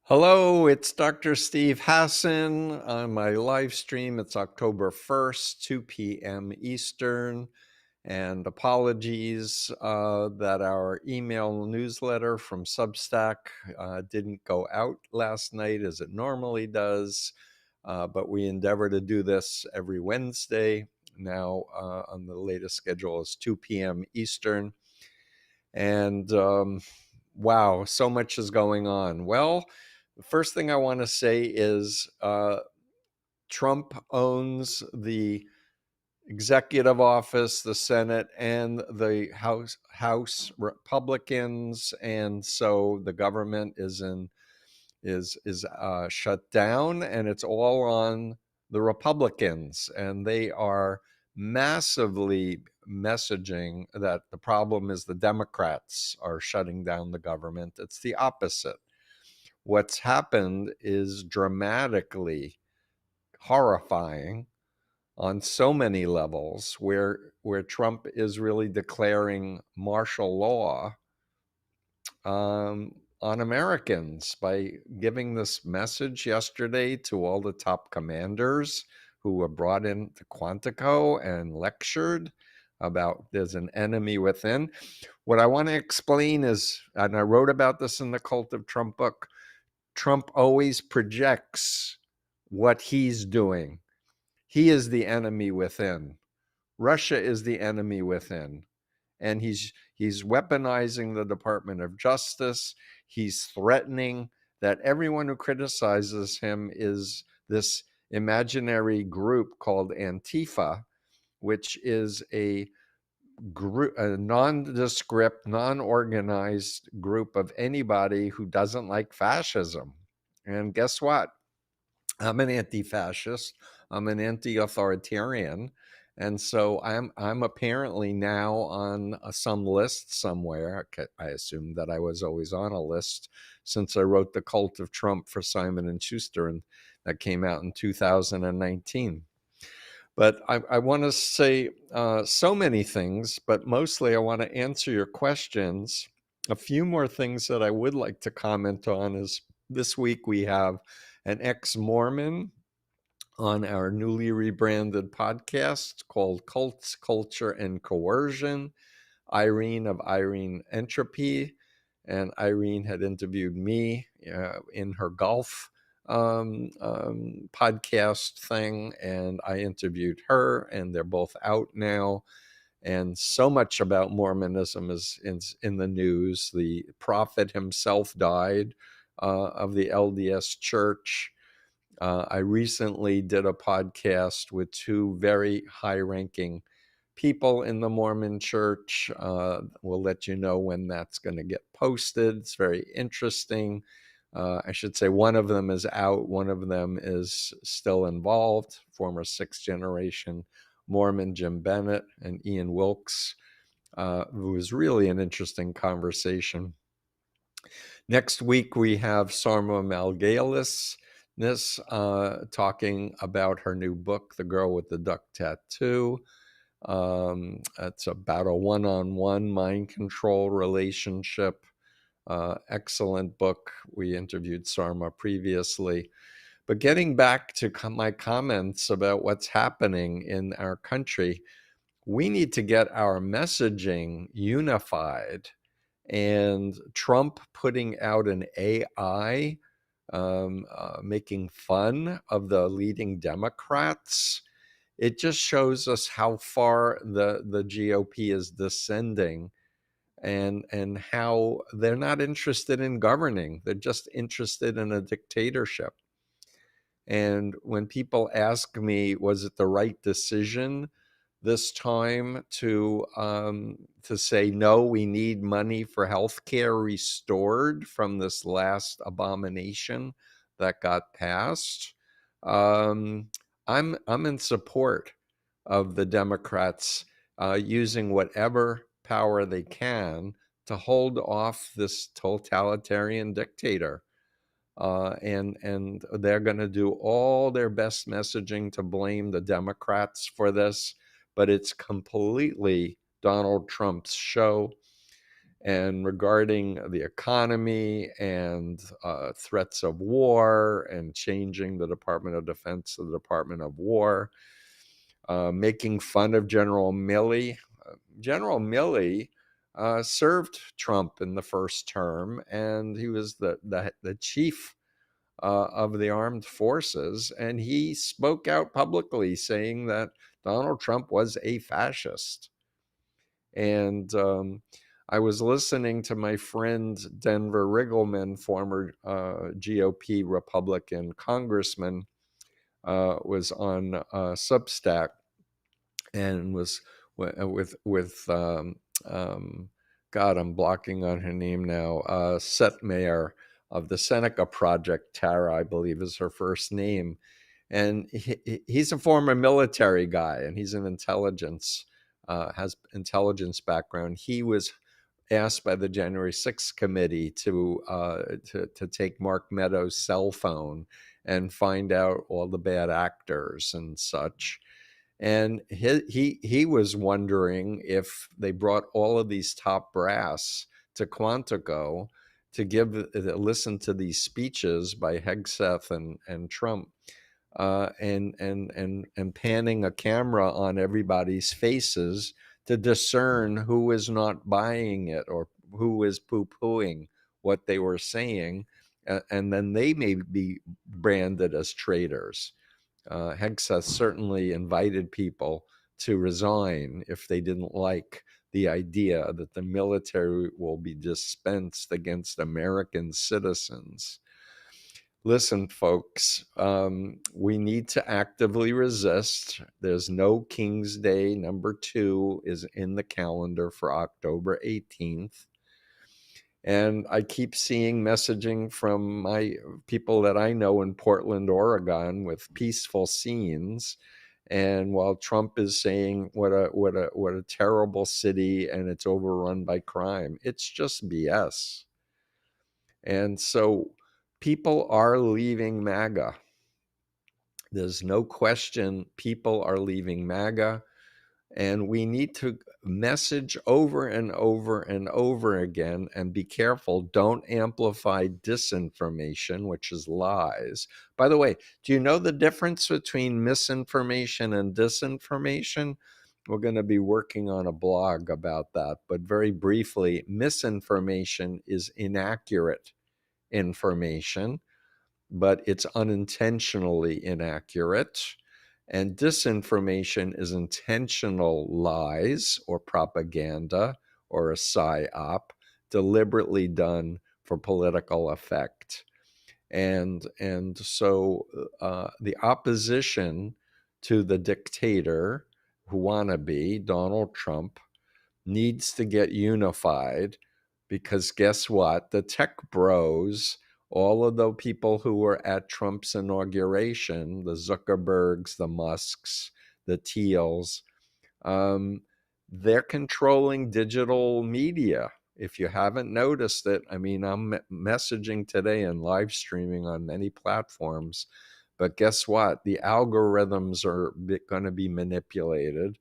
Hello, it's Dr. Steve Hassan on my live stream. It's October 1st, 2 p.m. Eastern. And apologies that our email newsletter from Substack didn't go out last night as it normally does. But we endeavor to do this every Wednesday. Now on the latest schedule is 2 p.m. Eastern. And wow, so much is going on. Well, the first thing I want to say is Trump owns the executive office, the Senate, and the House Republicans, and so the government is shut down, and it's all on the Republicans, and they are massively messaging that the problem is the Democrats are shutting down the government. It's the opposite. What's happened is dramatically horrifying on so many levels, where Trump is really declaring martial law on Americans by giving this message yesterday to all the top commanders who were brought into Quantico and lectured about there's an enemy within. What I want to explain is, and I wrote about this in the Cult of Trump book, Trump always projects what he's doing. He is the enemy within. Russia is the enemy within. And he's weaponizing the Department of Justice. He's threatening that everyone who criticizes him is this imaginary group called Antifa, which is a nondescript, non-organized group of anybody who doesn't like fascism. And guess what? I'm an anti-fascist. I'm an anti-authoritarian. And so I'm apparently now on some list somewhere. I assumed that I was always on a list since I wrote The Cult of Trump for Simon & Schuster, and that came out in 2019. But I want to say so many things, but mostly I want to answer your questions. A few more things that I would like to comment on is this week we have an ex-Mormon on our newly rebranded podcast called Cults, Culture, and Coercion, Irene of Irene Entropy. And Irene had interviewed me in her golf podcast thing, and I interviewed her, and they're both out now. And so much about Mormonism is in the news. The prophet himself died of the LDS Church. I recently did a podcast with two very high-ranking people in the Mormon Church. We'll let you know when that's going to get posted. It's very interesting. I should say one of them is out. One of them is still involved, former sixth-generation Mormon Jim Bennett and Ian Wilkes. It was really an interesting conversation. Next week, we have Sarma Malgalis talking about her new book, The Girl with the Duck Tattoo. It's about a one-on-one mind control relationship. Excellent book. We interviewed Sarma previously. But getting back to my comments about what's happening in our country, we need to get our messaging unified. And Trump putting out an AI making fun of the leading Democrats, it just shows us how far the GOP is descending, and how they're not interested in governing. They're just interested in a dictatorship. And when people ask me, was it the right decision this time to say, no, we need money for healthcare restored from this last abomination that got passed, I'm in support of the Democrats using whatever power they can to hold off this totalitarian dictator. And they're going to do all their best messaging to blame the Democrats for this, but it's completely Donald Trump's show. and regarding the economy and threats of war and changing the Department of Defense to the Department of War, making fun of General Milley. General Milley served Trump in the first term, and he was the chief of the armed forces, and he spoke out publicly saying that Donald Trump was a fascist. And I was listening to my friend Denver Riggleman, former GOP Republican congressman, was on Substack and was with God, I'm blocking on her name now, Seth Mayer of the Seneca Project. Tara, I believe, is her first name. And he's a former military guy, and he's an intelligence, has intelligence background. He was asked by the January 6th committee to take Mark Meadows' cell phone and find out all the bad actors and such. And he was wondering if they brought all of these top brass to Quantico to listen to these speeches by Hegseth and Trump, and panning a camera on everybody's faces to discern who is not buying it or who is poo-pooing what they were saying, and then they may be branded as traitors. Hegseth certainly invited people to resign if they didn't like the idea that the military will be dispensed against American citizens. Listen, folks, we need to actively resist. There's no King's Day. Number 2 is in the calendar for October 18th. And I keep seeing messaging from my people that I know in Portland, Oregon, with peaceful scenes. And while Trump is saying what a terrible city and it's overrun by crime, it's just BS. And so people are leaving MAGA. There's no question people are leaving MAGA. And we need to message over and over and over again and be careful. Don't amplify disinformation, which is lies. By the way, do you know the difference between misinformation and disinformation? We're going to be working on a blog about that. But very briefly, misinformation is inaccurate information, but it's unintentionally inaccurate. And disinformation is intentional lies or propaganda or a psyop deliberately done for political effect. And so the opposition to the dictator who wannabe, Donald Trump, needs to get unified, because guess what? The tech bros, all of the people who were at Trump's inauguration, the Zuckerbergs, the Musks, the Thiels, they're controlling digital media. If you haven't noticed it, I mean, I'm messaging today and live streaming on many platforms, but guess what? The algorithms are going to be manipulated.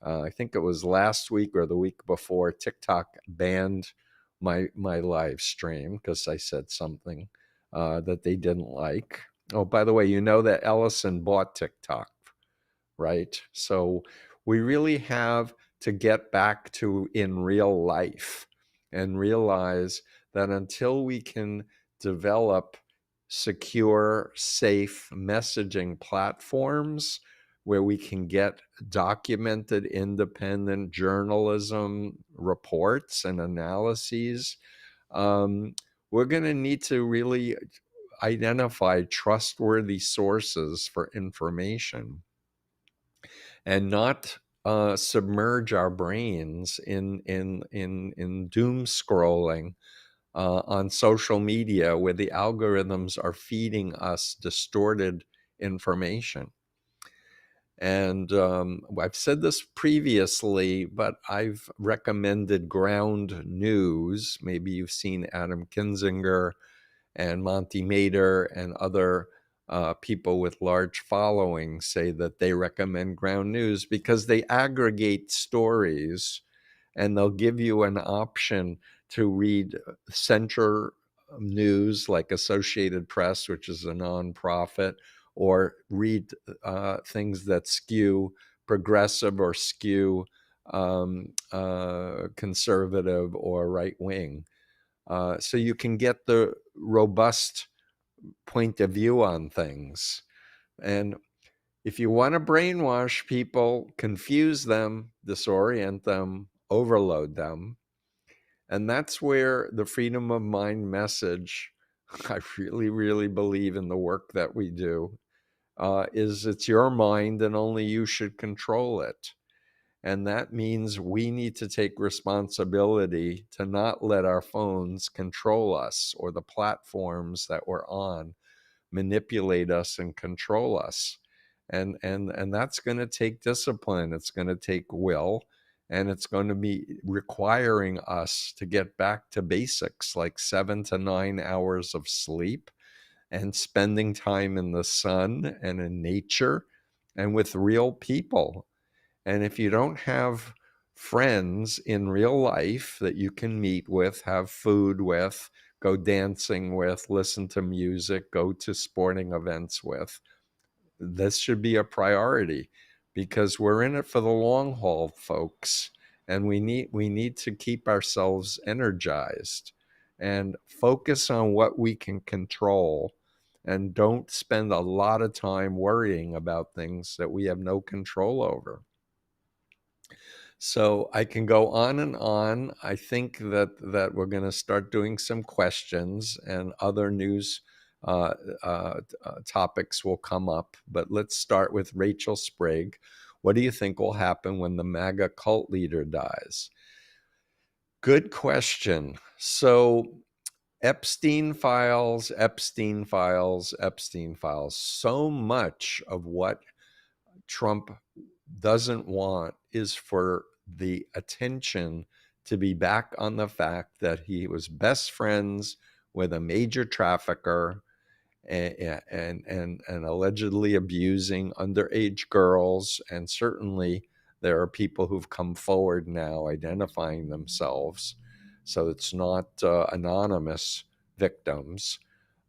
I think it was last week or the week before, TikTok banned my live stream because I said something that they didn't like. Oh, by the way, you know that Ellison bought TikTok, right? So we really have to get back to in real life and realize that until we can develop secure, safe messaging platforms where we can get documented independent journalism reports and analyses, we're going to need to really identify trustworthy sources for information and not submerge our brains in doom scrolling on social media, where the algorithms are feeding us distorted information. And I've said this previously, but I've recommended ground news. Maybe you've seen Adam Kinzinger and Monty Mader and other people with large followings say that they recommend ground news because they aggregate stories and they'll give you an option to read center news like Associated Press, which is a nonprofit, or read things that skew progressive or skew conservative or right wing. So you can get the robust point of view on things. And if you want to brainwash people, confuse them, disorient them, overload them, and that's where the freedom of mind message, I really, really believe in the work that we do, is it's your mind and only you should control it. And that means we need to take responsibility to not let our phones control us or the platforms that we're on manipulate us and control us. And that's going to take discipline. It's going to take will, and it's going to be requiring us to get back to basics like 7 to 9 hours of sleep and spending time in the sun and in nature and with real people. And if you don't have friends in real life that you can meet with, have food with, go dancing with, listen to music, go to sporting events with, this should be a priority, because we're in it for the long haul, folks. And we need to keep ourselves energized and focus on what we can control, and don't spend a lot of time worrying about things that we have no control over. So I can go on and on. I think that we're going to start doing some questions, and other news topics will come up. But let's start with Rachel Sprague. What do you think will happen when the MAGA cult leader dies? Good question. So Epstein files, Epstein files, Epstein files. So much of what Trump doesn't want is for the attention to be back on the fact that he was best friends with a major trafficker and allegedly abusing underage girls. And certainly there are people who've come forward now identifying themselves. So it's not anonymous victims.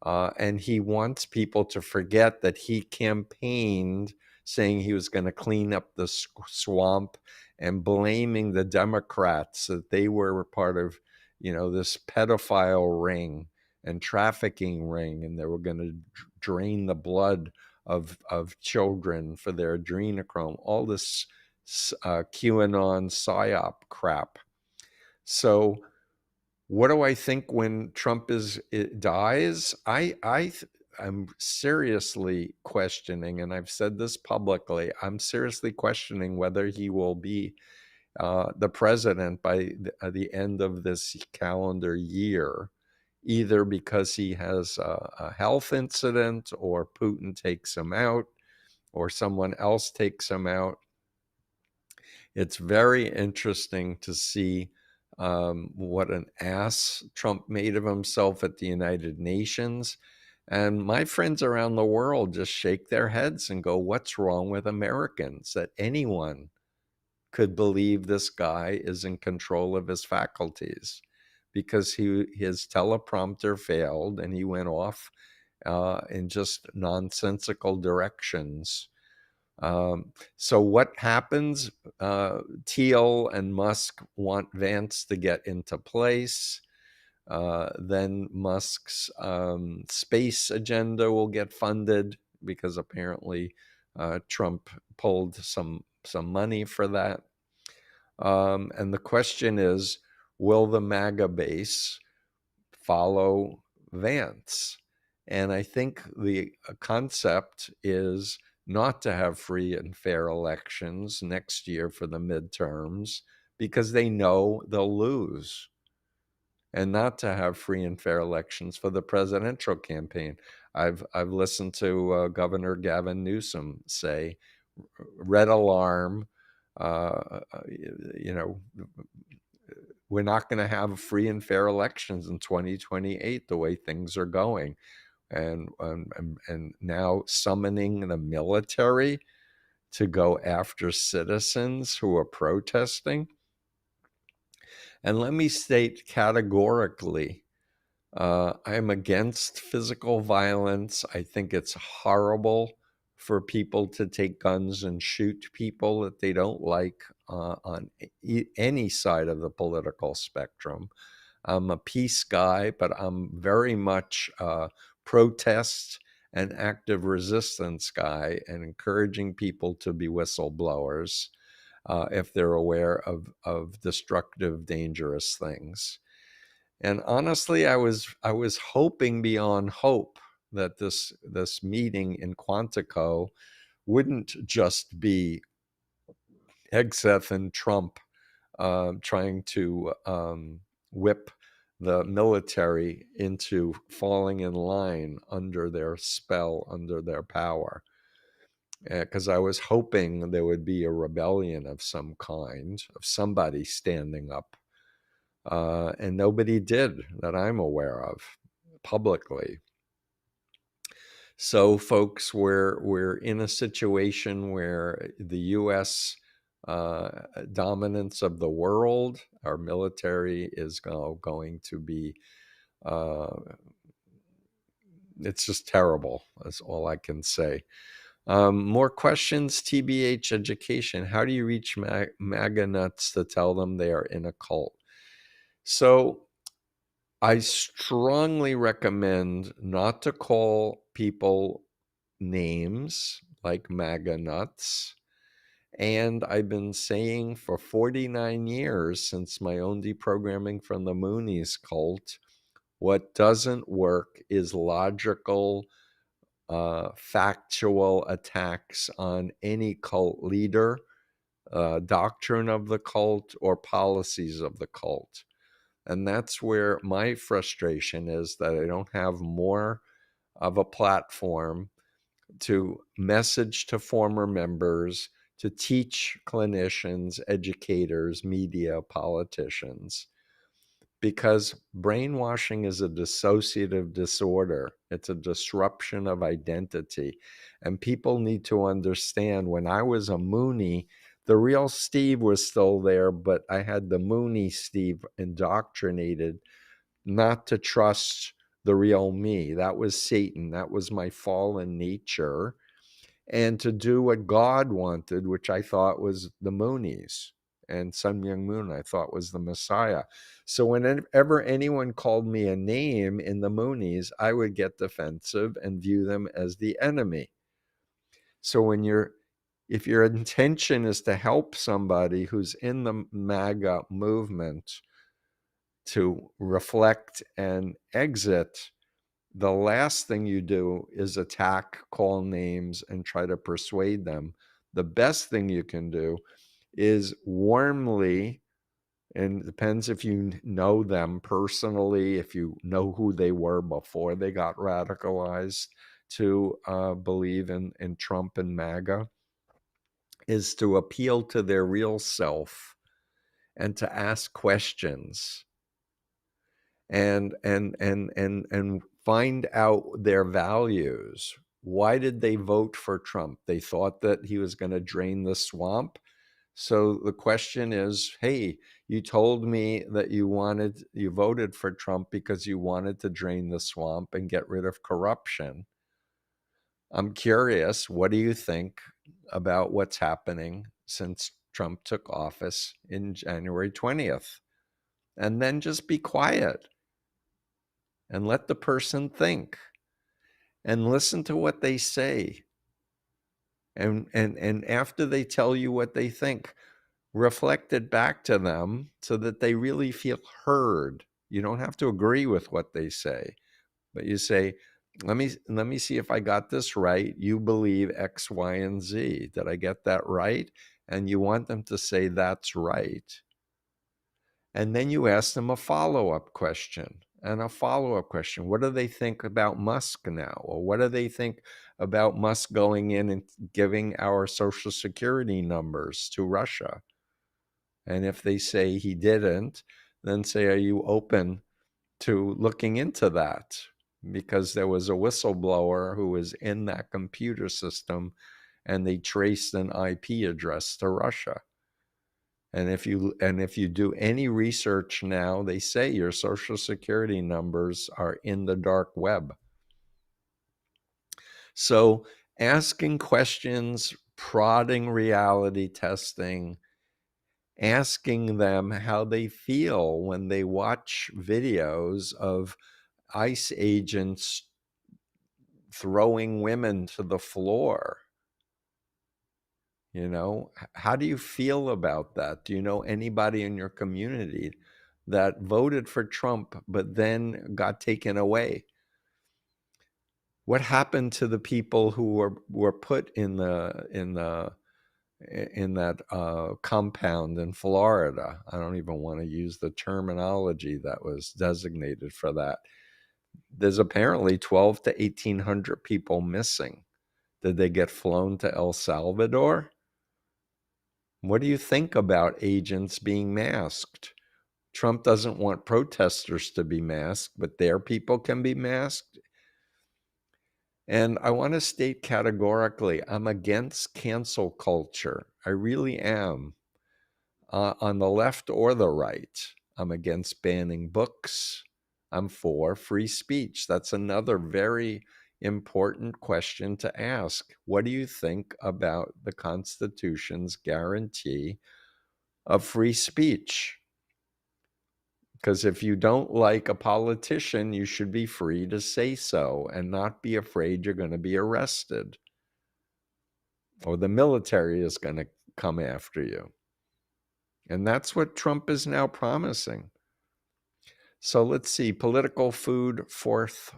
And he wants people to forget that he campaigned saying he was going to clean up the swamp, and blaming the Democrats that they were part of, this pedophile ring and trafficking ring, and they were going to drain the blood of children for their adrenochrome, all this QAnon psyop crap. So what do I think when Trump dies? I'm seriously questioning, and I've said this publicly, I'm seriously questioning whether he will be the president by the end of this calendar year, either because he has a health incident, or Putin takes him out, or someone else takes him out. It's very interesting to see what an ass Trump made of himself at the United Nations. And my friends around the world just shake their heads and go, what's wrong with Americans that anyone could believe this guy is in control of his faculties? Because his teleprompter failed and he went off in just nonsensical directions. So what happens? Thiel and Musk want Vance to get into place. Then Musk's space agenda will get funded, because apparently Trump pulled some money for that. And the question is, will the MAGA base follow Vance? And I think the concept is not to have free and fair elections next year for the midterms, because they know they'll lose, and not to have free and fair elections for the presidential campaign. I've listened to Governor Gavin Newsom say, red alarm, we're not going to have free and fair elections in 2028 the way things are going. And now summoning the military to go after citizens who are protesting. And let me state categorically, I'm against physical violence. I think it's horrible for people to take guns and shoot people that they don't like on any side of the political spectrum. I'm a peace guy, but I'm very much a protest and active resistance guy, and encouraging people to be whistleblowers if they're aware of destructive, dangerous things. And honestly, I was hoping beyond hope that this meeting in Quantico wouldn't just be Hegseth and Trump trying to whip the military into falling in line under their spell, under their power. Because I was hoping there would be a rebellion of some kind, of somebody standing up. And nobody did that I'm aware of publicly. So, folks, we're in a situation where the U.S. Dominance of the world, our military is going to be, it's just terrible. That's all I can say. More questions, TBH education. How do you reach MAGA nuts to tell them they are in a cult? So I strongly recommend not to call people names like MAGA nuts. And I've been saying for 49 years, since my own deprogramming from the Moonies cult, what doesn't work is logical, factual attacks on any cult leader, doctrine of the cult, or policies of the cult. And that's where my frustration is, that I don't have more of a platform to message to former members, to teach clinicians, educators, media, politicians, because brainwashing is a dissociative disorder. It's a disruption of identity. And people need to understand, when I was a Moonie, the real Steve was still there, but I had the Moonie Steve indoctrinated not to trust the real me. That was Satan. That was my fallen nature. And to do what God wanted, which I thought was the Moonies. And Sun Myung Moon, I thought, was the Messiah. So whenever anyone called me a name in the Moonies, I would get defensive and view them as the enemy. So if your intention is to help somebody who's in the MAGA movement to reflect and exit, the last thing you do is attack, call names, and try to persuade them. The best thing you can do is warmly, and it depends if you know them personally, if you know who they were before they got radicalized to believe in Trump and MAGA, is to appeal to their real self and to ask questions and find out their values. Why did they vote for Trump? They thought that he was going to drain the swamp. So the question is, hey, you told me that you voted for Trump because you wanted to drain the swamp and get rid of corruption. I'm curious, what do you think about what's happening since Trump took office in January 20th? And then just be quiet and let the person think and listen to what they say. And after they tell you what they think, reflect it back to them so that they really feel heard. You don't have to agree with what they say, but you say, let me see if I got this right. You believe X, Y, and Z. Did I get that right? And you want them to say that's right. And then you ask them a follow-up question. And a follow-up question. What do they think about Musk now? Or what do they think about Musk going in and giving our social security numbers to Russia? And if they say he didn't, then say, are you open to looking into that? Because there was a whistleblower who was in that computer system and they traced an IP address to Russia. And if you do any research now, they say your Social Security numbers are in the dark web. So asking questions, prodding reality testing, asking them how they feel when they watch videos of ICE agents throwing women to the floor. How do you feel about that? Do you know anybody in your community that voted for Trump but then got taken away? What happened to the people who were put in that compound in Florida? I don't even want to use the terminology that was designated for that. There's apparently 12 to 1,800 people missing. Did they get flown to El Salvador? What do you think about agents being masked? Trump doesn't want protesters to be masked, but their people can be masked. And I want to state categorically, I'm against cancel culture. I really am. On the left or the right, I'm against banning books. I'm for free speech. That's another very important question to ask. What do you think about the Constitution's guarantee of free speech? Because if you don't like a politician, you should be free to say so and not be afraid you're going to be arrested or the military is going to come after you. And that's what Trump is now promising. So let's see, political food, fourth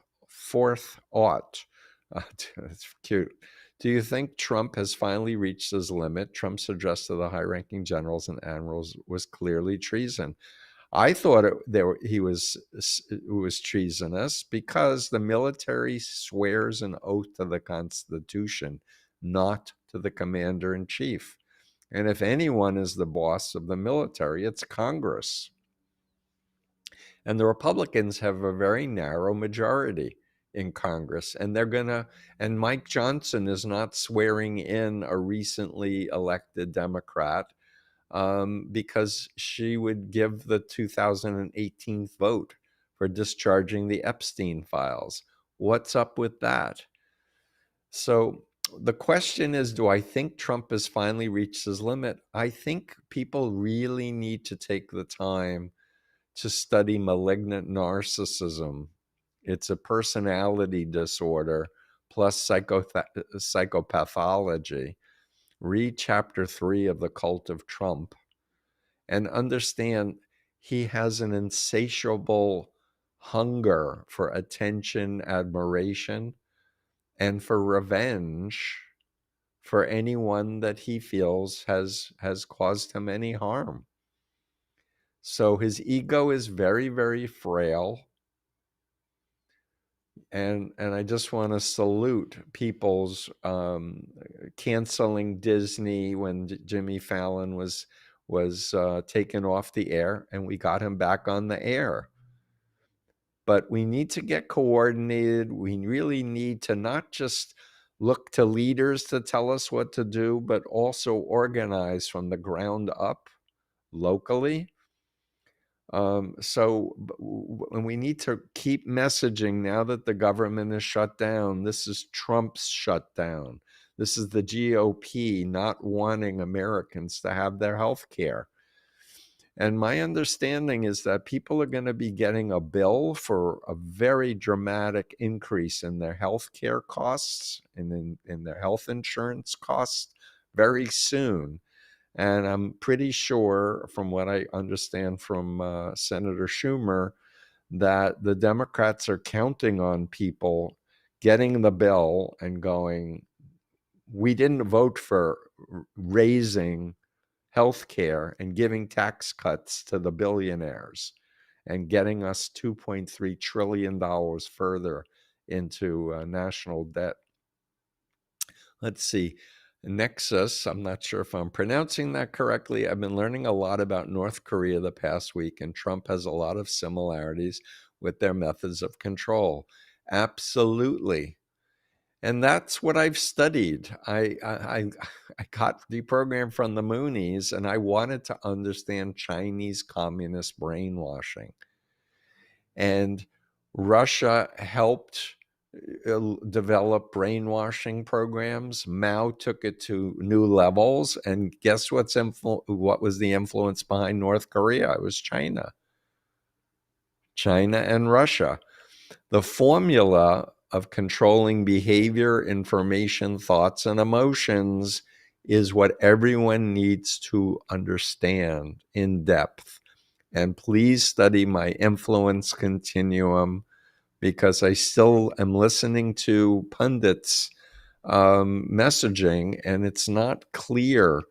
ought. It's cute. Do you think Trump has finally reached his limit? Trump's address to the high-ranking generals and admirals was clearly treason. I thought he was treasonous because the military swears an oath to the Constitution, not to the commander-in-chief. And if anyone is the boss of the military, it's Congress. And the Republicans have a very narrow majority in Congress. And and Mike Johnson is not swearing in a recently elected Democrat because she would give the 2018 vote for discharging the Epstein files. What's up with that? So the question is, do I think Trump has finally reached his limit? I think people really need to take the time to study malignant narcissism. It's a personality disorder plus psychopathology. Read chapter 3 of The Cult of Trump and understand he has an insatiable hunger for attention, admiration, and for revenge for anyone that he feels has caused him any harm. So his ego is very, very frail. And I just want to salute people's canceling Disney when Jimmy Fallon was taken off the air, and we got him back on the air. But we need to get coordinated. We really need to not just look to leaders to tell us what to do, but also organize from the ground up locally. So we need to keep messaging now that the government is shut down. This is Trump's shutdown. This is the GOP not wanting Americans to have their health care. And my understanding is that people are going to be getting a bill for a very dramatic increase in their health care costs and in their health insurance costs very soon. And I'm pretty sure, from what I understand from Senator Schumer, that the Democrats are counting on people getting the bill and going, we didn't vote for raising health care and giving tax cuts to the billionaires and getting us $2.3 trillion further into national debt. Let's see. Nexus, I'm not sure if I'm pronouncing that correctly. I've been learning a lot about North Korea the past week, and Trump has a lot of similarities with their methods of control. Absolutely. And that's what I've studied. I got deprogrammed from the Moonies, and I wanted to understand Chinese communist brainwashing. And Russia helped develop brainwashing programs. Mao took it to new levels, and guess what was the influence behind North Korea? It was China and Russia. The formula of controlling behavior, information, thoughts, and emotions is what everyone needs to understand in depth. And please study my influence continuum, because I still am listening to pundits messaging, and it's not clear.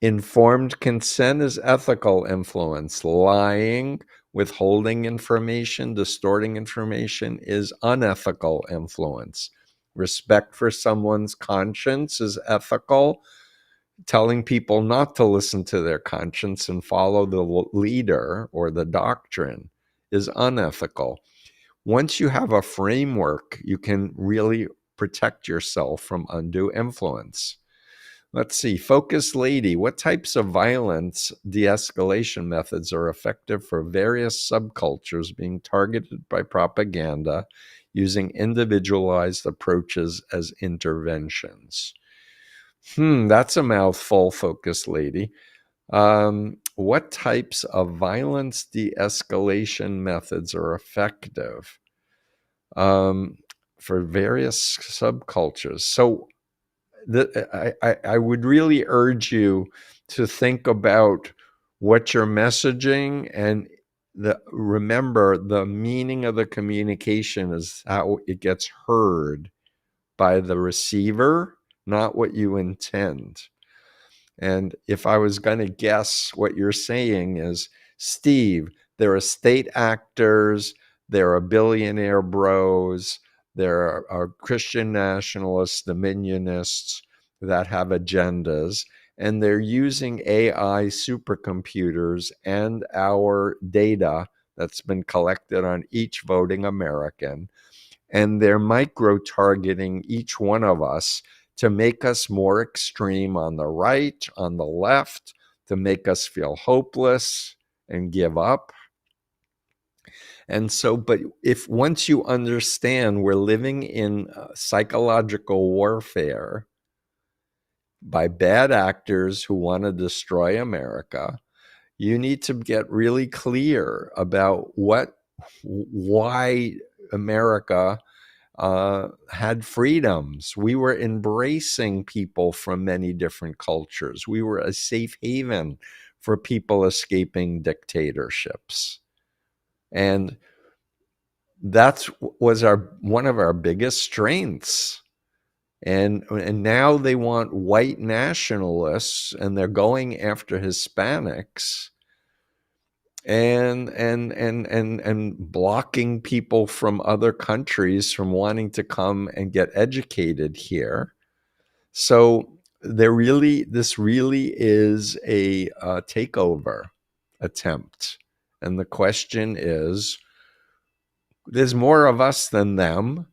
Informed consent is ethical influence. Lying, withholding information, distorting information is unethical influence. Respect for someone's conscience is ethical. Telling people not to listen to their conscience and follow the leader or the doctrine is unethical. Once you have a framework, you can really protect yourself from undue influence. Let's see, Focus Lady, what types of violence de-escalation methods are effective for various subcultures being targeted by propaganda using individualized approaches as interventions? That's a mouthful, Focus Lady. What types of violence de-escalation methods are effective for various subcultures? So I would really urge you to think about what you're messaging, and remember, the meaning of the communication is how it gets heard by the receiver, not what you intend. And if I was going to guess, what you're saying is, Steve, there are state actors, there are billionaire bros, there are Christian nationalists, dominionists that have agendas, and they're using AI supercomputers and our data that's been collected on each voting American, and they're micro-targeting each one of us to make us more extreme on the right, on the left, to make us feel hopeless and give up. And so, but if once you understand we're living in psychological warfare by bad actors who want to destroy America, you need to get really clear about why America had freedoms. We were embracing people from many different cultures. We were a safe haven for people escaping dictatorships. And that was one of our biggest strengths. And now they want white nationalists, and they're going after Hispanics and blocking people from other countries from wanting to come and get educated here. So this really is a takeover attempt. And the question is, there's more of us than them.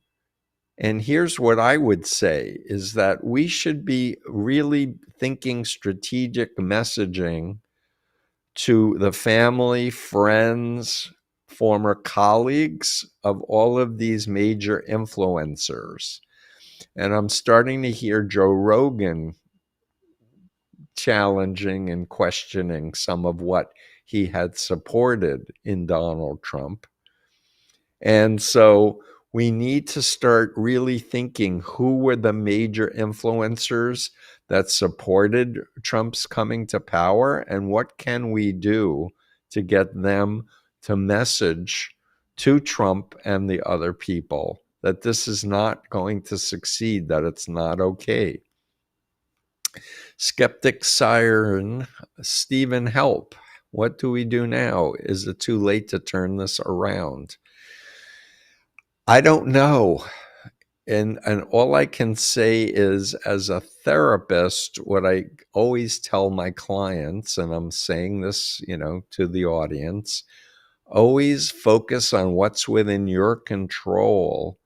And here's what I would say is that we should be really thinking strategic messaging to the family, friends, former colleagues of all of these major influencers. And I'm starting to hear Joe Rogan challenging and questioning some of what he had supported in Donald Trump. And so we need to start really thinking, who were the major influencers that supported Trump's coming to power, and what can we do to get them to message to Trump and the other people that this is not going to succeed, that it's not okay. Skeptic Siren, Stephen, help. What do we do now? Is it too late to turn this around? I don't know. And all I can say is, as a therapist, what I always tell my clients, and I'm saying this, to the audience, always focus on what's within your control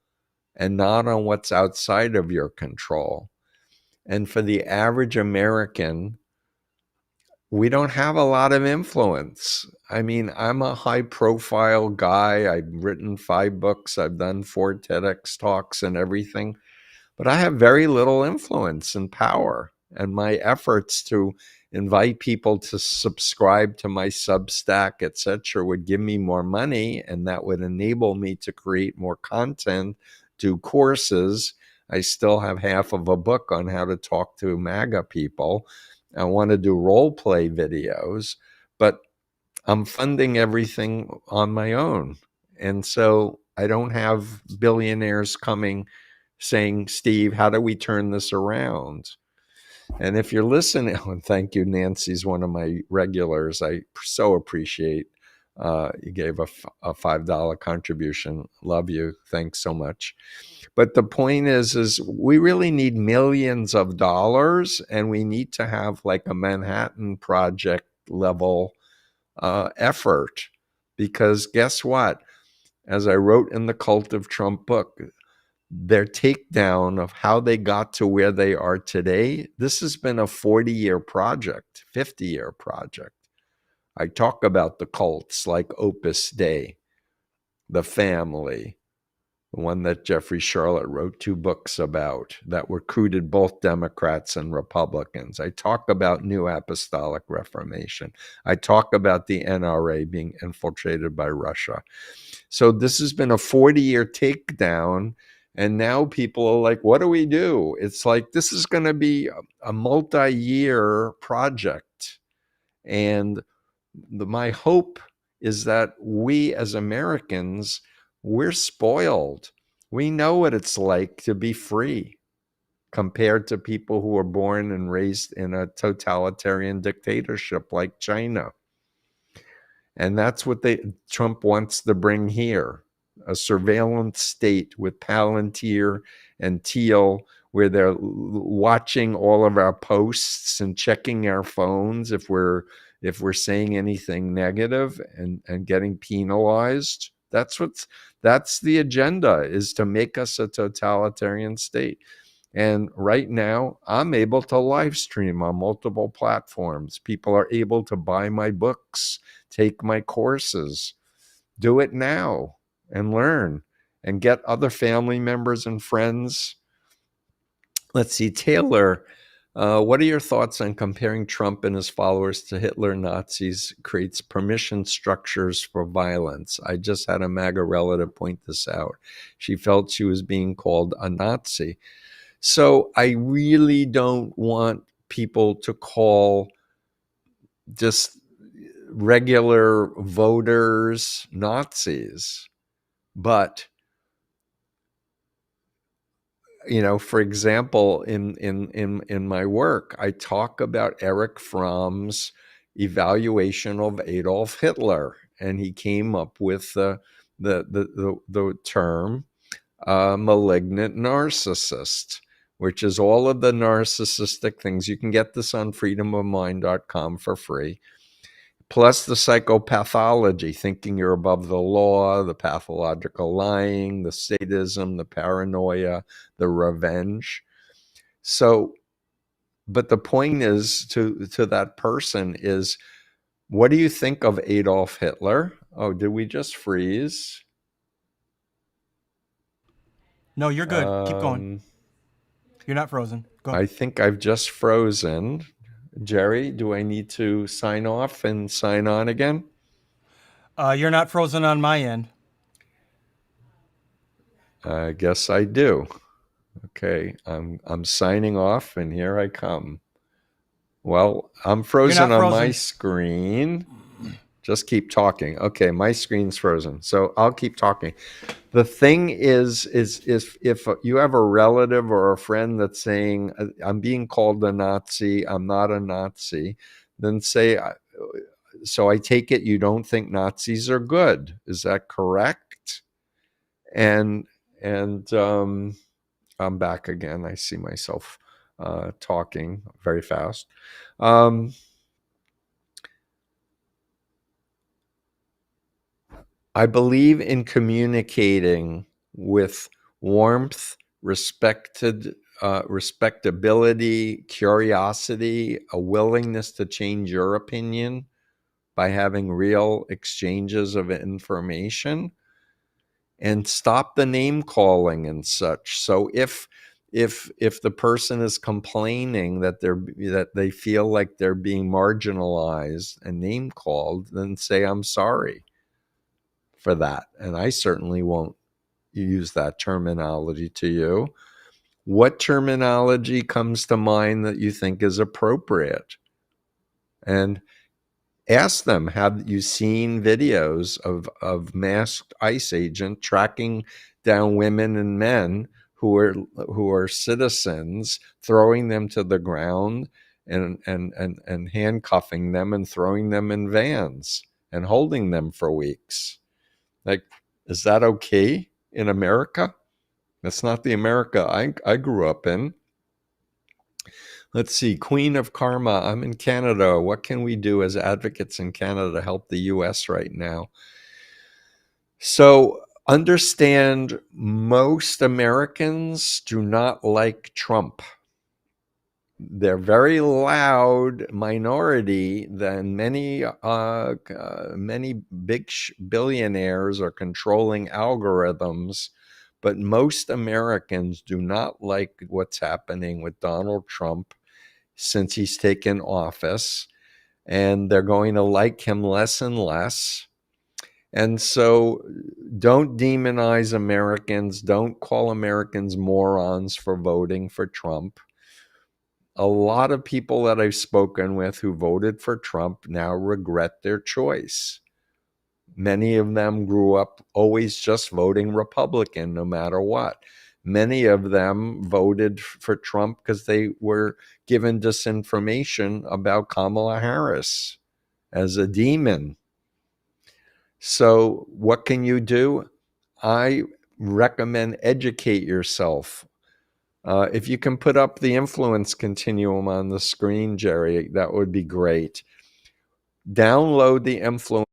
and not on what's outside of your control. And for the average American, we don't have a lot of influence. I mean, I'm a high profile guy. I've written 5 books. I've done 4 TEDx talks and everything, but I have very little influence and power. And my efforts to invite people to subscribe to my Substack, etc., would give me more money, and that would enable me to create more content, do courses. I still have half of a book on how to talk to MAGA people. I want to do role play videos, but I'm funding everything on my own. And so I don't have billionaires coming saying, Steve, how do we turn this around? And if you're listening, and thank you, Nancy's one of my regulars. I so appreciate you gave a $5 contribution. Love you. Thanks so much. But the point is we really need millions of dollars, and we need to have like a Manhattan Project level effort. Because guess what? As I wrote in the Cult of Trump book, their takedown of how they got to where they are today, this has been a 40-year project, 50-year project. I talk about the cults like Opus Dei, the family, the one that Jeffrey Charlotte wrote 2 books about that recruited both Democrats and Republicans. I talk about New Apostolic Reformation. I talk about the NRA being infiltrated by Russia. So this has been a 40-year takedown. And now people are like, what do we do? It's like, this is going to be a multi-year project. And my hope is that we as Americans, we're spoiled. We know what it's like to be free compared to people who were born and raised in a totalitarian dictatorship like China. And that's what Trump wants to bring here, a surveillance state with Palantir and Thiel, where they're watching all of our posts and checking our phones if we're saying anything negative, and getting penalized. That's the agenda, is to make us a totalitarian state. And right now, I'm able to live stream on multiple platforms. People are able to buy my books, take my courses. Do it now and learn, and get other family members and friends. Let's see, Taylor, what are your thoughts on comparing Trump and his followers to Hitler, Nazis, creates permission structures for violence? I just had a MAGA relative point this out. She felt she was being called a Nazi. So I really don't want people to call just regular voters Nazis. But, for example, in my work, I talk about Eric Fromm's evaluation of Adolf Hitler, and he came up with the term malignant narcissist, which is all of the narcissistic things. You can get this on freedomofmind.com for free. Plus the psychopathology, thinking you're above the law, the pathological lying, the sadism, the paranoia, the revenge. So, but the point is to that person is, what do you think of Adolf Hitler? Oh, did we just freeze? No, you're good. Keep going. You're not frozen. Go. I think I've just frozen. Jerry, do I need to sign off and sign on again? You're not frozen on my end. I guess I do. Okay, I'm signing off, and here I come. Well, I'm frozen on my screen. Just keep talking. Okay, my screen's frozen, so I'll keep talking. The thing is if you have a relative or a friend that's saying, I'm being called a Nazi, I'm not a Nazi, then say, so I take it you don't think Nazis are good. Is that correct? And I'm back again. I see myself talking very fast. I believe in communicating with warmth, respectability, curiosity, a willingness to change your opinion by having real exchanges of information, and stop the name calling and such. So if the person is complaining that they feel like they're being marginalized and name called, then say, I'm sorry for that. And I certainly won't use that terminology to you. What terminology comes to mind that you think is appropriate? And ask them, have you seen videos of masked ICE agent tracking down women and men who are citizens, throwing them to the ground and handcuffing them and throwing them in vans and holding them for weeks? Like, is that okay in America? That's not the America I grew up in. Let's see, Queen of Karma, I'm in Canada. What can we do as advocates in Canada to help the US right now? So understand, most Americans do not like Trump. They're very loud minority than many big billionaires are controlling algorithms. But most Americans do not like what's happening with Donald Trump since he's taken office, and they're going to like him less and less. And so don't demonize Americans. Don't call Americans morons for voting for Trump. A lot of people that I've spoken with who voted for Trump now regret their choice. Many of them grew up always just voting Republican no matter what. Many of them voted for Trump because they were given disinformation about Kamala Harris as a demon. So what can you do? I recommend educate yourself. If you can put up the influence continuum on the screen, Jerry, that would be great. Download the influence.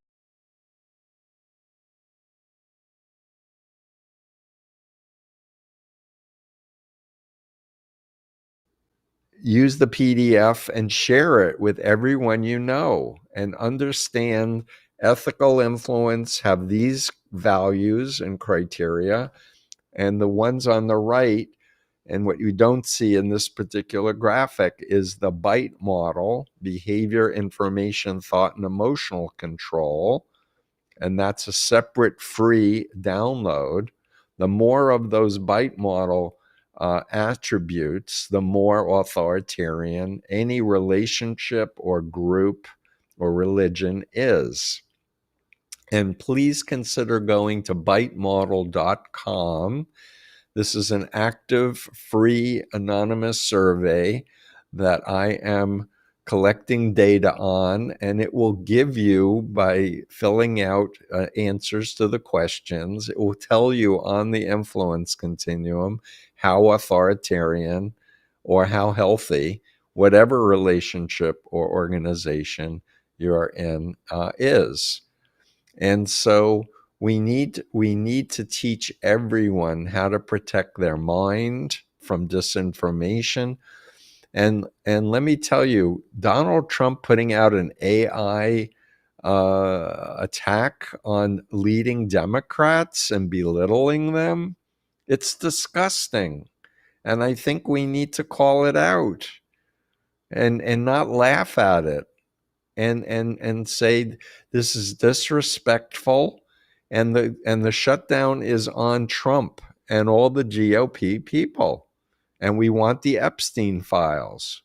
Use the PDF and share it with everyone you know, and understand ethical influence have these values and criteria, and the ones on the right. And what you don't see in this particular graphic is the BITE model: behavior, information, thought, and emotional control. And that's a separate free download. The more of those BITE model attributes, the more authoritarian any relationship or group or religion is. And please consider going to bitemodel.com. This is an active, free, anonymous survey that I am collecting data on, and it will give you, by filling out answers to the questions, it will tell you on the influence continuum how authoritarian or how healthy whatever relationship or organization you're in is. And so we need to teach everyone how to protect their mind from disinformation. And let me tell you, Donald Trump putting out an AI attack on leading Democrats and belittling them, it's disgusting. And I think we need to call it out and not laugh at it, and say this is disrespectful, and the shutdown is on Trump and all the GOP people, and we want the Epstein files.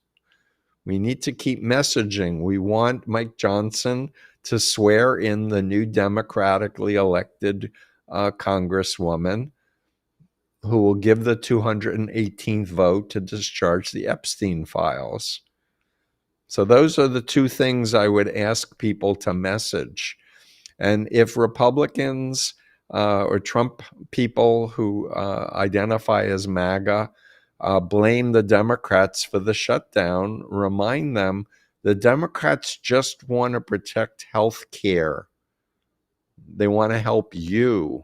We need to keep messaging. We want Mike Johnson to swear in the new democratically elected congresswoman who will give the 218th vote to discharge the Epstein files. So those are the two things I would ask people to message. And if Republicans or Trump people who identify as MAGA blame the Democrats for the shutdown, remind them the Democrats just want to protect health care. They want to help you,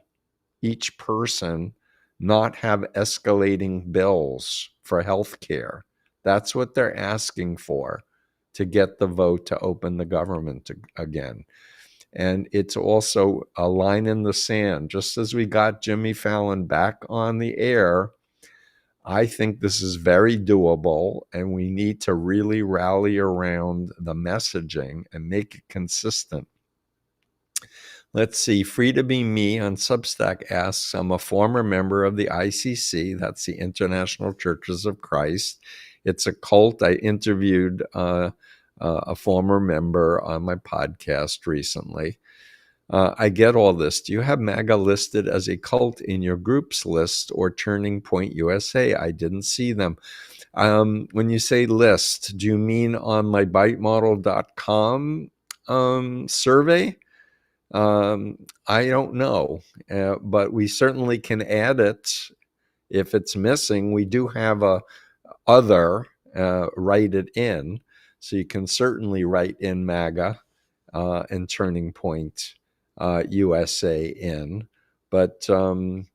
each person, not have escalating bills for health care. That's what they're asking for, to get the vote to open the government again. And it's also a line in the sand. Just as we got Jimmy Fallon back on the air, I think this is very doable, and we need to really rally around the messaging and make it consistent. Let's see. Free to Be Me on Substack asks, I'm a former member of the ICC, that's the International Churches of Christ. It's a cult. I interviewed a former member on my podcast recently. I get all this. Do you have MAGA listed as a cult in your groups list or Turning Point USA? I didn't see them. When you say list, do you mean on my bitemodel.com survey? I don't know, but we certainly can add it if it's missing. We do have a other, write it in, so you can certainly write in MAGA and Turning Point USA in. But I'm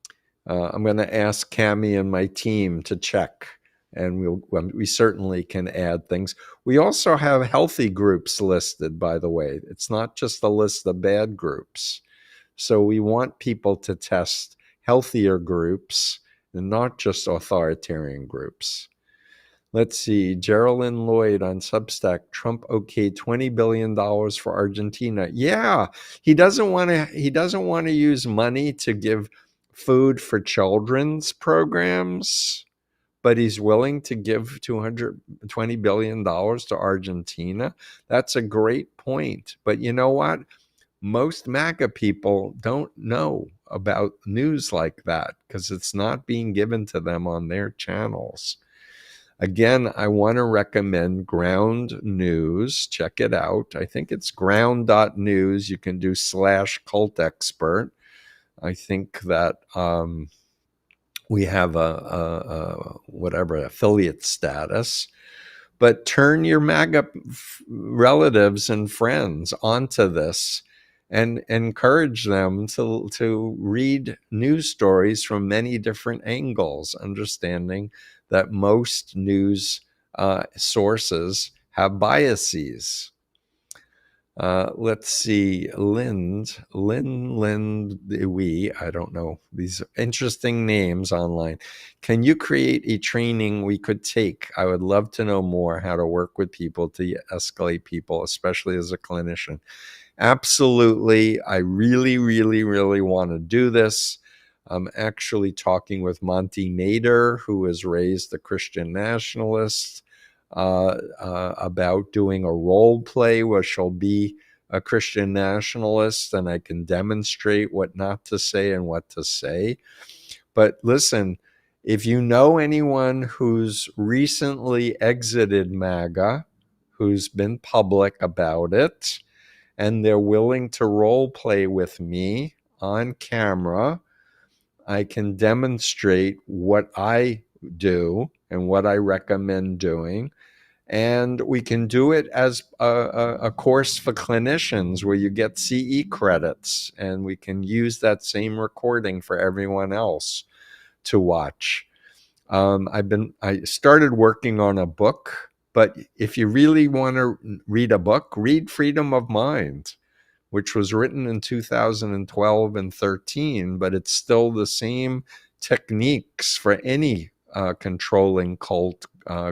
going to ask Cami and my team to check, and we certainly can add things. We also have healthy groups listed, by the way. It's not just a list of bad groups. So we want people to test healthier groups and not just authoritarian groups. Let's see. Geraldine Lloyd on Substack. Trump okayed $20 billion for Argentina. Yeah, he doesn't want to use money to give food for children's programs, but he's willing to give $220 billion to Argentina. That's a great point. But you know what? Most MAGA people don't know about news like that because it's not being given to them on their channels. Again, I want to recommend Ground News. Check it out. I think it's ground.news. You can do /cult expert. I think that we have a affiliate status. But turn your MAGA relatives and friends onto this and encourage them to read news stories from many different angles, understanding that most news sources have biases. Let's see, Lynn, I don't know, these interesting names online. Can you create a training we could take? I would love to know more how to work with people to escalate people, especially as a clinician. Absolutely. I really, really, really want to do this. I'm actually talking with Monty Nader, who was raised a Christian nationalist, about doing a role play where she'll be a Christian nationalist and I can demonstrate what not to say and what to say. But listen, if you know anyone who's recently exited MAGA, who's been public about it, and they're willing to role play with me on camera, I can demonstrate what I do and what I recommend doing. And we can do it as a course for clinicians where you get CE credits, and we can use that same recording for everyone else to watch. I started working on a book, but if you really want to read a book, read Freedom of Mind, which was written in 2012 and 13, but it's still the same techniques for any controlling cult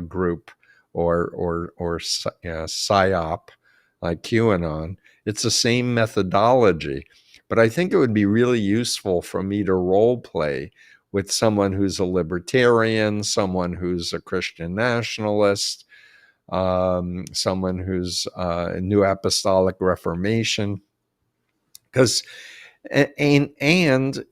group or psyop like QAnon. It's the same methodology. But I think it would be really useful for me to role play with someone who's a libertarian, someone who's a Christian nationalist, someone who's a New Apostolic Reformation. Because and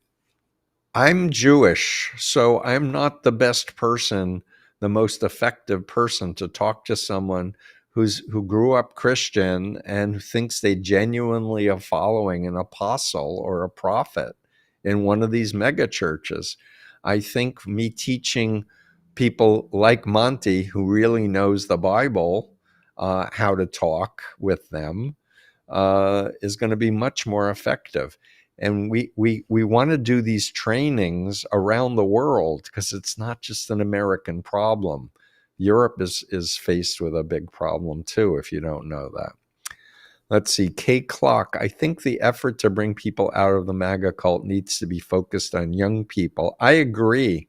I'm Jewish, so I'm not the best person, the most effective person to talk to someone who grew up Christian and who thinks they genuinely are following an apostle or a prophet in one of these mega churches. I think me teaching people like Monty, who really knows the Bible, how to talk with them is going to be much more effective. And we want to do these trainings around the world because it's not just an American problem. Europe is faced with a big problem too, if you don't know that. Let's see, K Clock. I think the effort to bring people out of the MAGA cult needs to be focused on young people. I agree.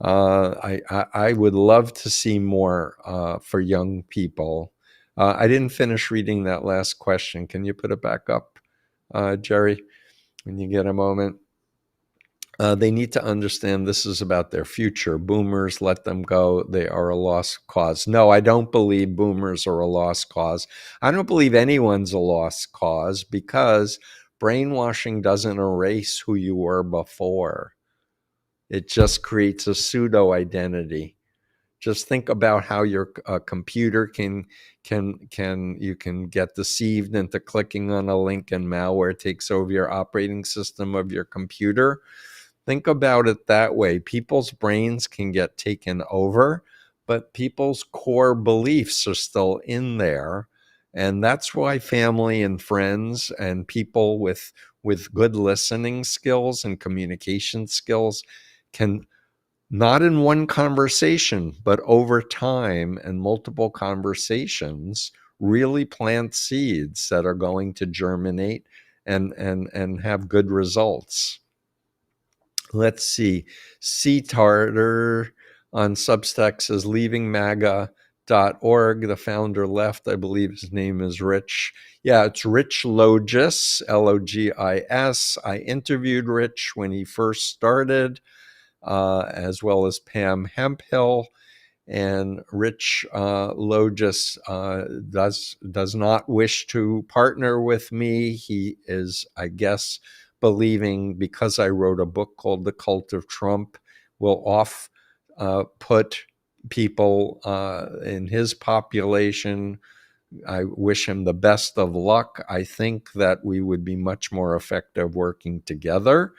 I would love to see more for young people. I didn't finish reading that last question. Can you put it back up, Jerry, when you get a moment? They need to understand this is about their future. Boomers, let them go. They are a lost cause. No, I don't believe boomers are a lost cause. I don't believe anyone's a lost cause because brainwashing doesn't erase who you were before. It just creates a pseudo identity. Just think about how your computer can you can get deceived into clicking on a link and malware takes over your operating system of your computer. Think about it that way. People's brains can get taken over, but people's core beliefs are still in there. And that's why family and friends and people with good listening skills and communication skills can, not in one conversation, but over time and multiple conversations, really plant seeds that are going to germinate and have good results. Let's see. C. Tarter on Substack says leaving MAGA.org. The founder left. I believe his name is Rich. Yeah, it's Rich Logis, Logis. I interviewed Rich when he first started, as well as Pam Hemphill. And Rich Logis does not wish to partner with me. He is, I guess, believing because I wrote a book called The Cult of Trump will put people in his population. I wish him the best of luck. I think that we would be much more effective working together.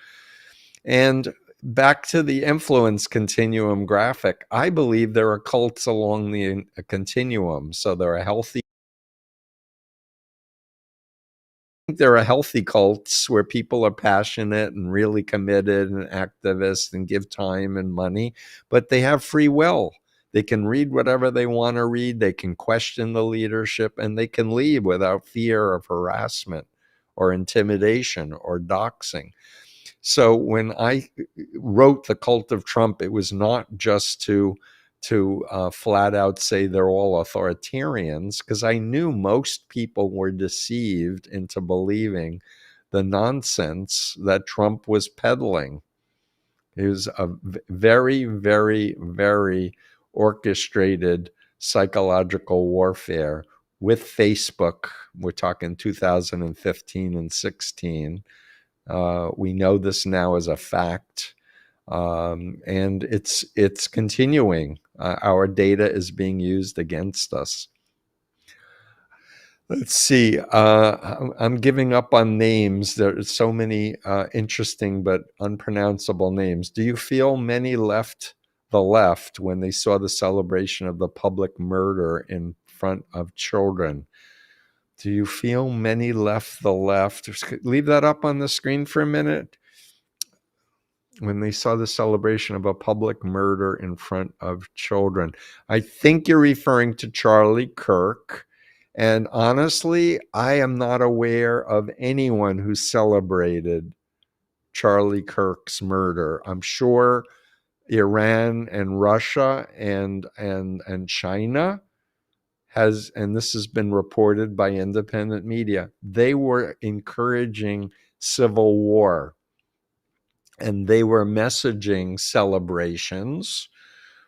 And back to the influence continuum graphic, I believe there are cults along the continuum. So there are healthy cults where people are passionate and really committed and activists and give time and money, but they have free will. They can read whatever they want to read. They can question the leadership and they can leave without fear of harassment or intimidation or doxing. So when I wrote The Cult of Trump, it was not just to flat out say they're all authoritarians, because I knew most people were deceived into believing the nonsense that Trump was peddling. It was a very, very, very orchestrated psychological warfare with Facebook. We're talking 2015 and 16. We know this now as a fact, and it's continuing. Our data is being used against us. Let's see. I'm giving up on names. There are so many interesting but unpronounceable names. Do you feel many left the left when they saw the celebration of the public murder in front of children? Do you feel many left the left? Leave that up on the screen for a minute. When they saw the celebration of a public murder in front of children. I think you're referring to Charlie Kirk. And honestly, I am not aware of anyone who celebrated Charlie Kirk's murder. I'm sure Iran and Russia and China has, and this has been reported by independent media, they were encouraging civil war. And they were messaging celebrations,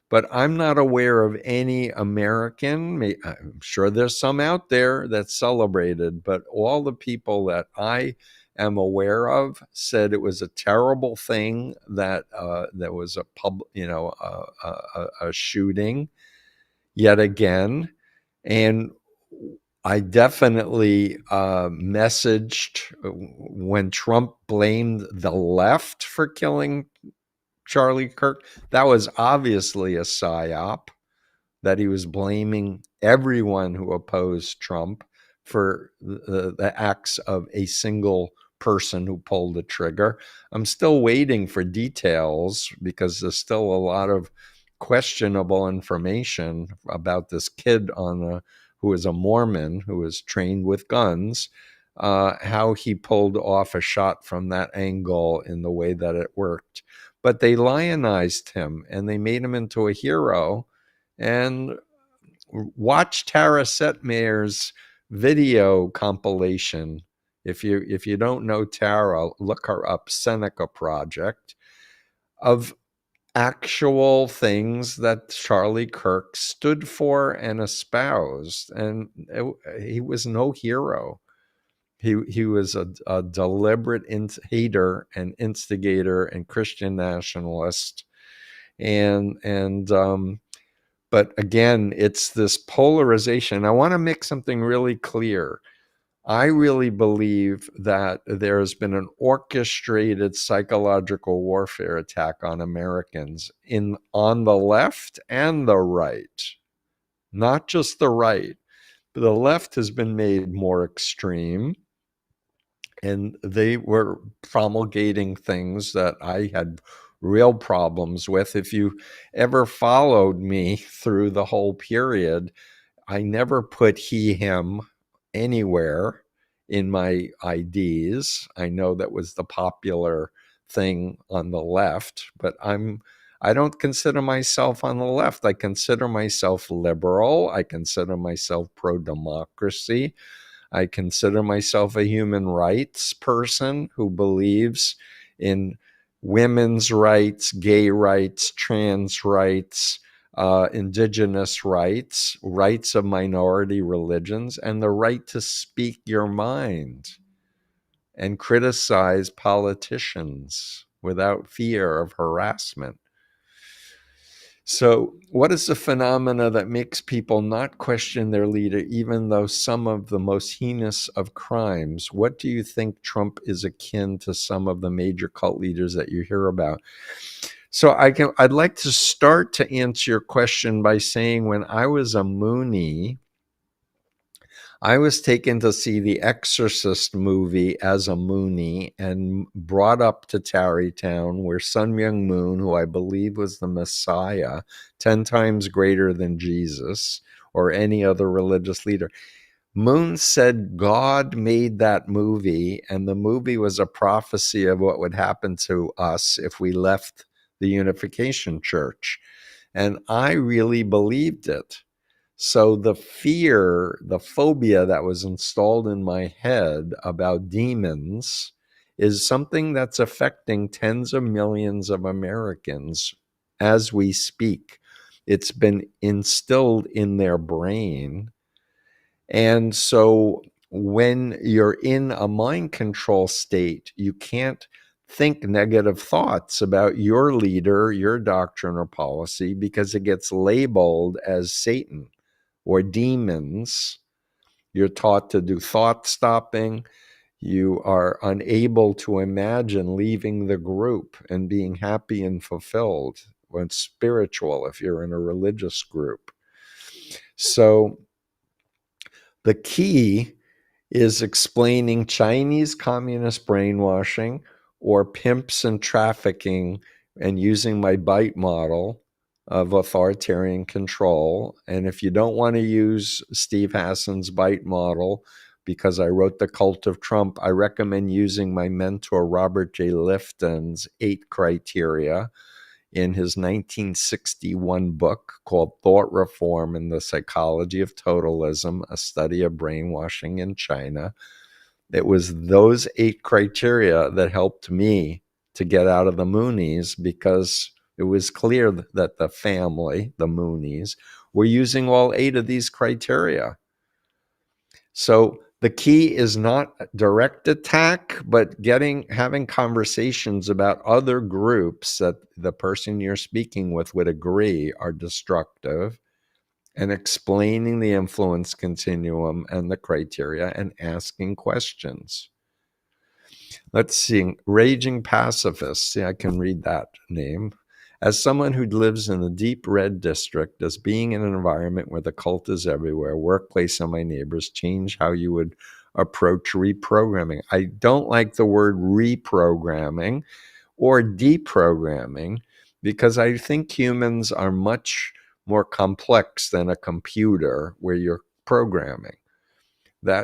but I'm not aware of any American. I'm sure there's some out there that celebrated, but all the people that I am aware of said it was a terrible thing that there was a shooting yet again. And I definitely messaged when Trump blamed the left for killing Charlie Kirk. That was obviously a psyop, that he was blaming everyone who opposed Trump for the acts of a single person who pulled the trigger. I'm still waiting for details because there's still a lot of questionable information about this kid who is a Mormon who was trained with guns, how he pulled off a shot from that angle in the way that it worked. But they lionized him and they made him into a hero. And watch Tara Setmeyer's video compilation. If you don't know Tara, look her up, Seneca Project, of actual things that Charlie Kirk stood for and espoused. And he was no hero. He was a deliberate hater and instigator and Christian nationalist. But again, it's this polarization. I want to make something really clear. I really believe that there has been an orchestrated psychological warfare attack on Americans on the left and the right, not just the right. But the left has been made more extreme, and they were promulgating things that I had real problems with. If you ever followed me through the whole period, I never put he, him anywhere in my IDs. I know that was the popular thing on the left, but I don't consider myself on the left. I consider myself liberal. I consider myself pro-democracy. I consider myself a human rights person who believes in women's rights, gay rights, trans rights, indigenous rights, rights of minority religions, and the right to speak your mind and criticize politicians without fear of harassment. So, what is the phenomena that makes people not question their leader, even though some of the most heinous of crimes? What do you think Trump is akin to some of the major cult leaders that you hear about? So, I'd like to start to answer your question by saying when I was a Moonie, I was taken to see the Exorcist movie as a Moonie and brought up to Tarrytown, where Sun Myung Moon, who I believe was the Messiah, 10 times greater than Jesus or any other religious leader. Moon said God made that movie, and the movie was a prophecy of what would happen to us if we left the Unification Church. And I really believed it. So the fear, the phobia that was installed in my head about demons is something that's affecting tens of millions of Americans as we speak. It's been instilled in their brain. And so when you're in a mind control state, you can't think negative thoughts about your leader, your doctrine or policy, because it gets labeled as Satan or demons. You're taught to do thought stopping. You are unable to imagine leaving the group and being happy and fulfilled when spiritual if you're in a religious group. So the key is explaining Chinese communist brainwashing or pimps and trafficking and using my bite model of authoritarian control. And if you don't want to use Steve Hassan's bite model, because I wrote The Cult of Trump, I recommend using my mentor Robert J. Lifton's 8 criteria in his 1961 book called Thought Reform and the Psychology of Totalism, a study of brainwashing in China. It was those 8 criteria that helped me to get out of the Moonies, because it was clear that the family, the Moonies, were using all 8 of these criteria. So the key is not direct attack, but having conversations about other groups that the person you're speaking with would agree are destructive, and explaining the influence continuum and the criteria and asking questions. Let's see, Raging Pacifist. Yeah, I can read that name. As someone who lives in the deep red district, does being in an environment where the cult is everywhere, workplace, and my neighbors change how you would approach reprogramming. I don't like the word reprogramming or deprogramming because I think humans are much more complex than a computer where you're programming.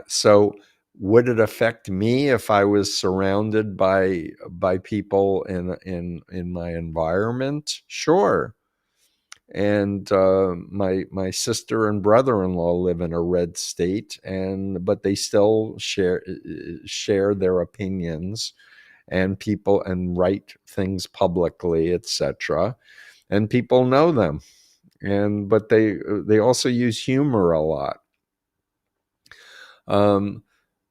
So would it affect me if I was surrounded by people in my environment? Sure. And my sister and brother-in-law live in a red state, but they still share their opinions and people and write things publicly, etc. And people know them, but they also use humor a lot.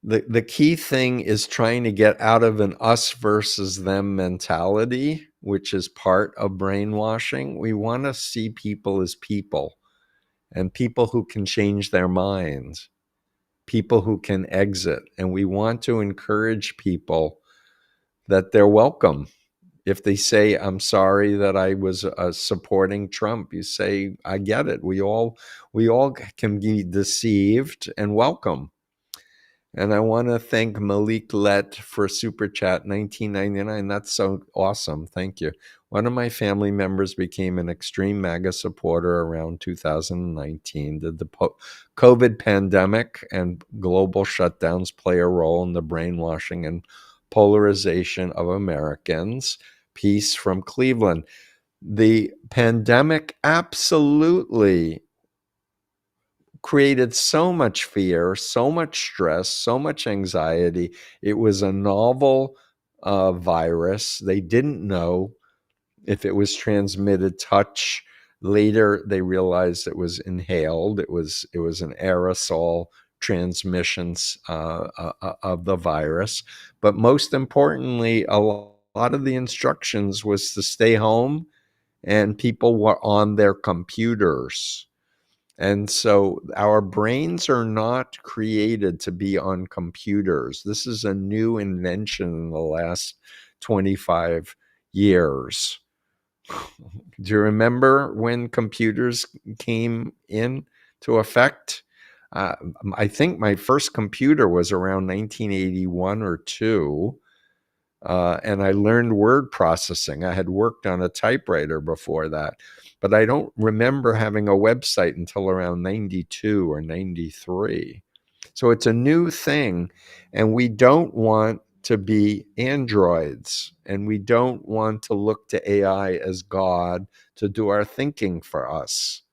The key thing is trying to get out of an us versus them mentality, which is part of brainwashing. We want to see people as people, and people who can change their minds, people who can exit. And we want to encourage people that they're welcome. If they say, I'm sorry that I was supporting Trump, you say, I get it. We all can be deceived, and welcome. And I want to thank Malik Let for Super Chat 1999. That's so awesome. Thank you. One of my family members became an extreme MAGA supporter around 2019. Did the COVID pandemic and global shutdowns play a role in the brainwashing and polarization of Americans? Peace from Cleveland. The pandemic absolutely created so much fear, so much stress, so much anxiety. It was a novel virus. They didn't know if it was transmitted touch. Later, they realized it was inhaled. It was an aerosol transmissions of the virus. But most importantly, a lot of the instructions was to stay home, and people were on their computers. And so our brains are not created to be on computers. This is a new invention in the last 25 years. Do you remember when computers came into effect? I think my first computer was around 1981 or 2. And I learned word processing. I had worked on a typewriter before that, but I don't remember having a website until around 92 or 93. So it's a new thing, and we don't want to be androids, and we don't want to look to AI as God to do our thinking for us.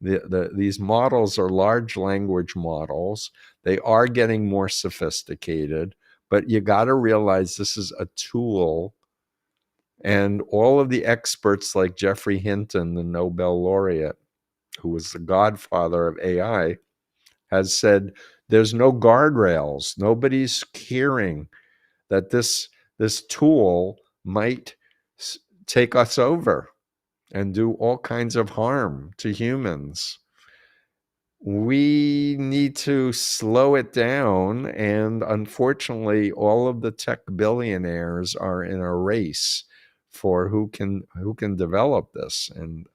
These models are large language models. They are getting more sophisticated, but you got to realize this is a tool. And all of the experts like Jeffrey Hinton, the Nobel laureate, who was the godfather of AI, has said there's no guardrails. Nobody's hearing that this tool might take us over and do all kinds of harm to humans. We need to slow it down, and unfortunately, all of the tech billionaires are in a race for who can develop this, and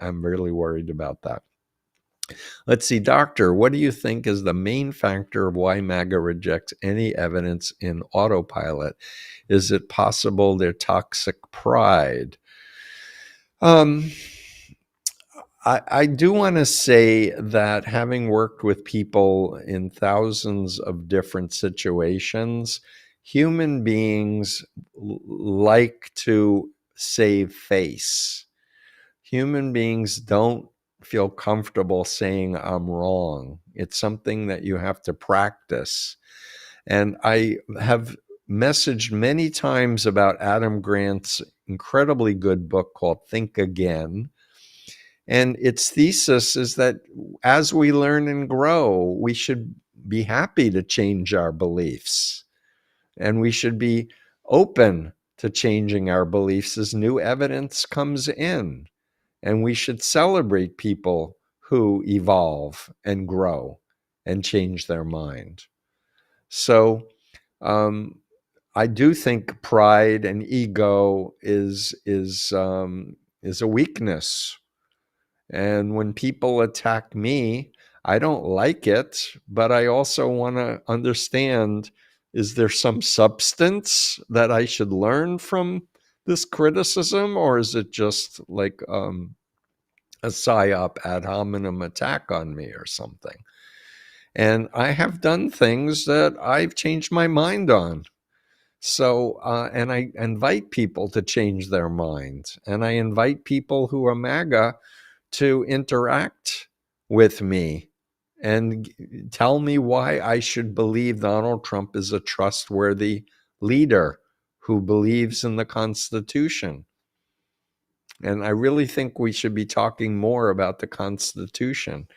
I'm really worried about that. Let's see, Doctor, what do you think is the main factor of why MAGA rejects any evidence in autopilot? Is it possible their toxic pride? I do want to say that, having worked with people in thousands of different situations, human beings like to save face. Human beings don't feel comfortable saying I'm wrong. It's something that you have to practice. And I have messaged many times about Adam Grant's incredibly good book called Think Again. And its thesis is that as we learn and grow, we should be happy to change our beliefs. And we should be open to changing our beliefs as new evidence comes in. And we should celebrate people who evolve and grow and change their mind. So I do think pride and ego is a weakness. And when people attack me, I don't like it, but I also want to understand, is there some substance that I should learn from this criticism, or is it just like a psyop ad hominem attack on me or something? And I have done things that I've changed my mind on. So, and I invite people to change their minds. And I invite people who are MAGA to interact with me and tell me why I should believe Donald Trump is a trustworthy leader who believes in the Constitution. And I really think we should be talking more about the Constitution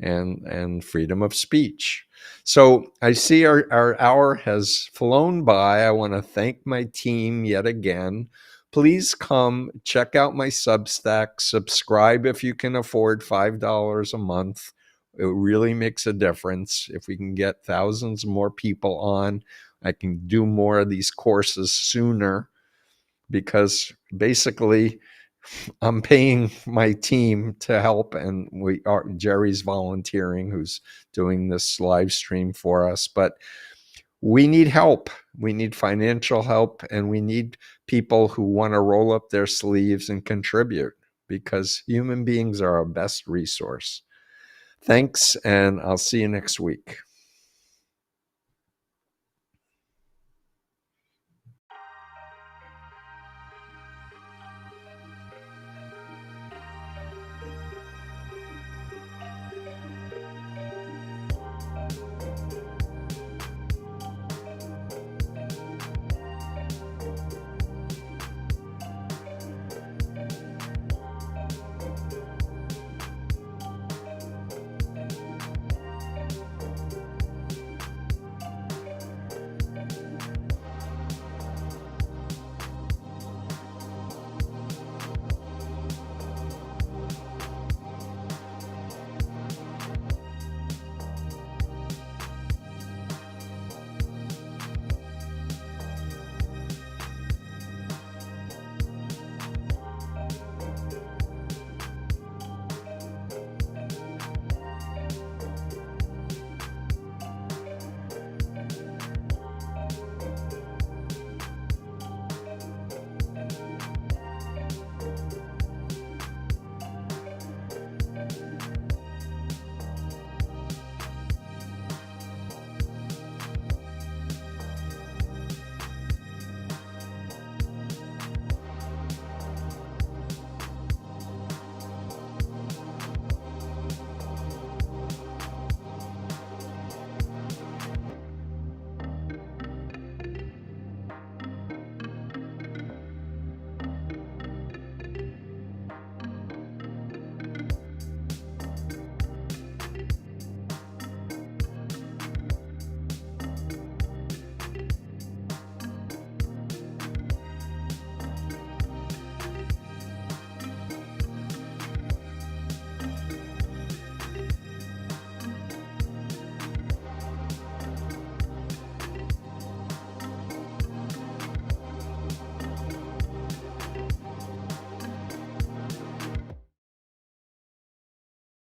and freedom of speech. So I see our hour has flown by. I want to thank my team yet again. Please come check out my Substack. Subscribe if you can afford $5 a month. It really makes a difference. If we can get thousands more people on, I can do more of these courses sooner, because basically I'm paying my team to help, and Jerry's volunteering, who's doing this live stream for us. But we need help. We need financial help, and we need people who want to roll up their sleeves and contribute, because human beings are our best resource. Thanks, and I'll see you next week.